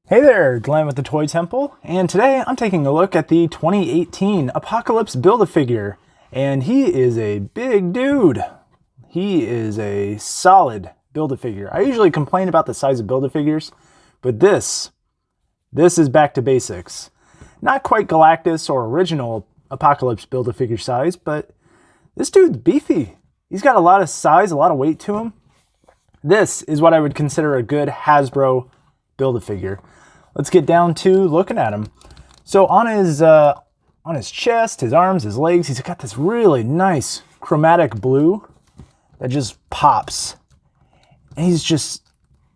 Hey there, Glenn with the Toy Temple, and today I'm taking a look at the 2018 Apocalypse Build-A-Figure, and he is a big dude. He is a solid Build-A-Figure. I usually complain about the size of Build-A-Figures, but this is back to basics. Not quite Galactus or original Apocalypse Build-A-Figure size, but this dude's beefy. He's got a lot of size, a lot of weight to him. This is what I would consider a good Hasbro Build-A-Figure. Let's get down to looking at him. So on his chest, his arms, his legs, he's got this really nice chromatic blue that just pops. And he's just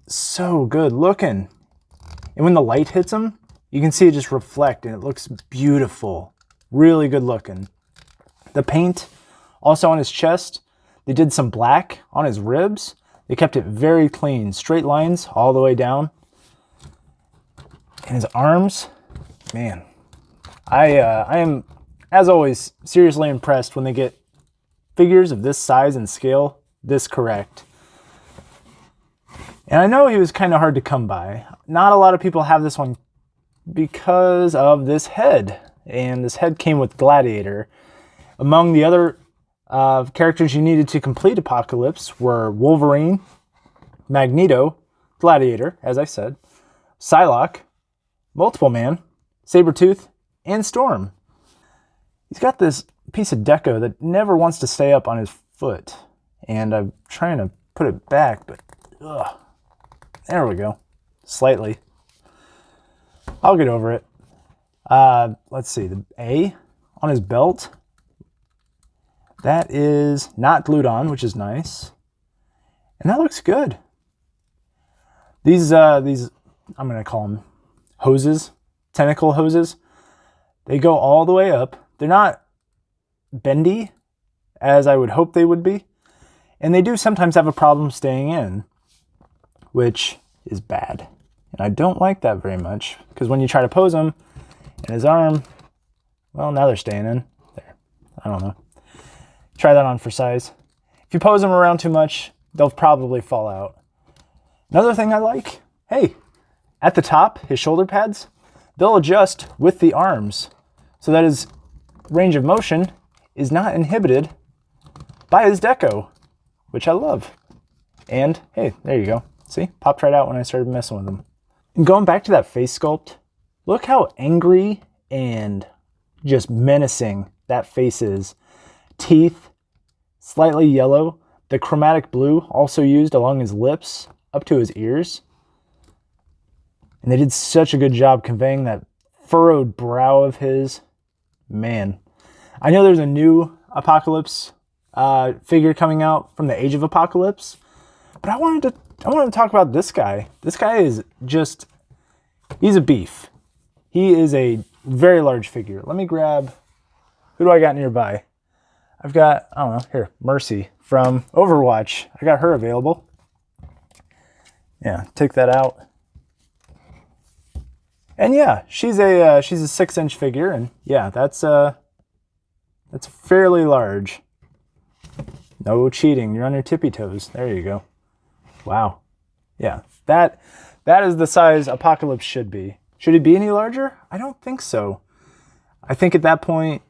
so good looking. And when the light hits him, you can see it just reflect and it looks beautiful. Really good looking. The paint also on his chest, they did some black on his ribs. They kept it very clean, straight lines all the way down. And his arms, man, I am, as always, seriously impressed when they get figures of this size and scale this correct. And I know he was kind of hard to come by. Not a lot of people have this one because of this head. And this head came with Gladiator. Among the other characters you needed to complete Apocalypse were Wolverine, Magneto, Gladiator, as I said, Psylocke, Multiple Man, Sabretooth, and Storm. He's got this piece of deco that never wants to stay up on his foot. And I'm trying to put it back, but there we go. Slightly. I'll get over it. Let's see, the A on his belt, that is not glued on, which is nice. And that looks good. These I'm going to call them hoses, tentacle hoses. They go all the way up. They're not bendy as I would hope they would be. And they do sometimes have a problem staying in, which is bad. And I don't like that very much because when you try to pose them in his arm, well, now they're staying in. There. I don't know. Try that on for size. If you pose them around too much, they'll probably fall out. Another thing I like, hey, at the top, his shoulder pads, they'll adjust with the arms so that his range of motion is not inhibited by his deco, which I love. And hey, there you go. See, popped right out when I started messing with them. And going back to that face sculpt, look how angry and just menacing that face is. Teeth, slightly yellow. The chromatic blue also used along his lips up to his ears. And they did such a good job conveying that furrowed brow of his. Man, I know there's a new Apocalypse figure coming out from the Age of Apocalypse, but I wanted to talk about this guy. This guy is just, he's a beef. He is a very large figure. Let me grab, who do I got nearby? I've got, I don't know, here, Mercy from Overwatch. I got her available. Yeah, take that out. And yeah, she's a 6-inch figure, and yeah, that's fairly large. No cheating. You're on your tippy toes. There you go. Wow. Yeah, that is the size Apocalypse should be. Should it be any larger? I don't think so. I think at that point,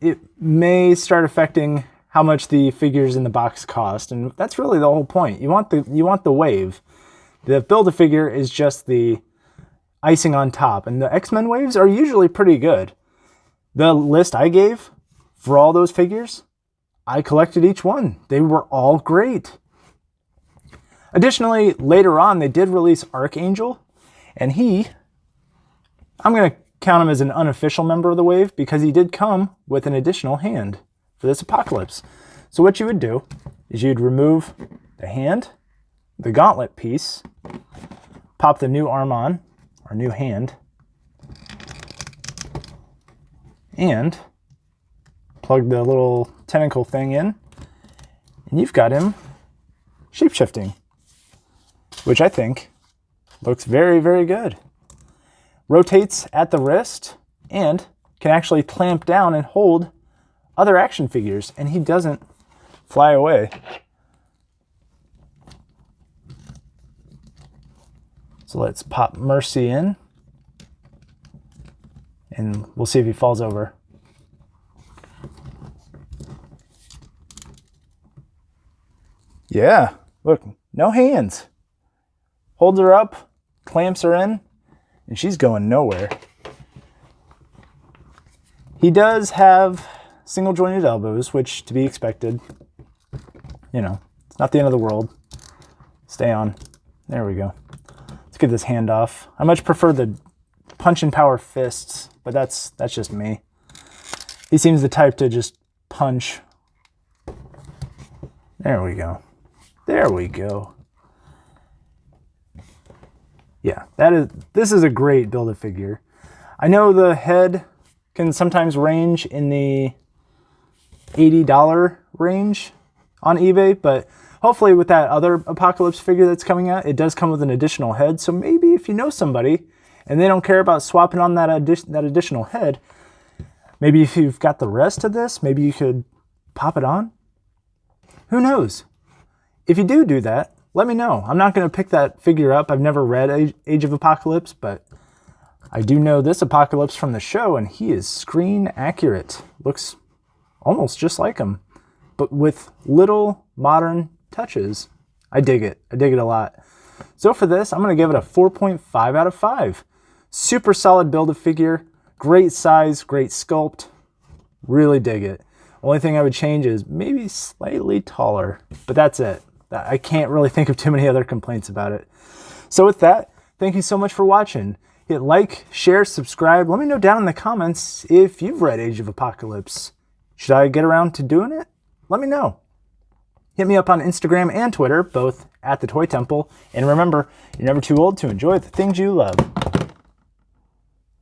it may start affecting how much the figures in the box cost, and that's really the whole point. You want the wave. The Build-A-Figure is just the icing on top, and the X-Men waves are usually pretty good. The list I gave for all those figures, I collected each one. They were all great. Additionally, later on, they did release Archangel, and I'm going to count him as an unofficial member of the wave because he did come with an additional hand for this Apocalypse. So what you would do is you'd remove the hand, the gauntlet piece, pop the new arm on, or new hand, and plug the little tentacle thing in, and you've got him shape-shifting, which I think looks very, very good. Rotates at the wrist and can actually clamp down and hold other action figures, and he doesn't fly away. So let's pop Mercy in, and we'll see if he falls over. Yeah, look, no hands. Holds her up, clamps her in, and she's going nowhere. He does have single jointed elbows, which to be expected. You know, it's not the end of the world. Stay on. There we go. Let's get this hand off. I much prefer the punch and power fists, but that's just me. He seems the type to just punch. There we go. There we go. Yeah, this is a great Build-A-Figure. I know the head can sometimes range in the $80 range on eBay, but hopefully with that other Apocalypse figure that's coming out, it does come with an additional head. So maybe if you know somebody and they don't care about swapping on that additional head, maybe if you've got the rest of this, maybe you could pop it on. Who knows? If you do that, let me know. I'm not going to pick that figure up. I've never read Age of Apocalypse, but I do know this Apocalypse from the show, and he is screen accurate. Looks almost just like him, but with little modern touches. I dig it. I dig it a lot. So for this, I'm going to give it a 4.5 out of 5. Super solid Build-A-Figure. Great size, great sculpt. Really dig it. Only thing I would change is maybe slightly taller, but that's it. I can't really think of too many other complaints about it. So with that, thank you so much for watching. Hit like, share, subscribe. Let me know down in the comments if you've read Age of Apocalypse. Should I get around to doing it? Let me know. Hit me up on Instagram and Twitter, both at The Toy Temple. And remember, you're never too old to enjoy the things you love.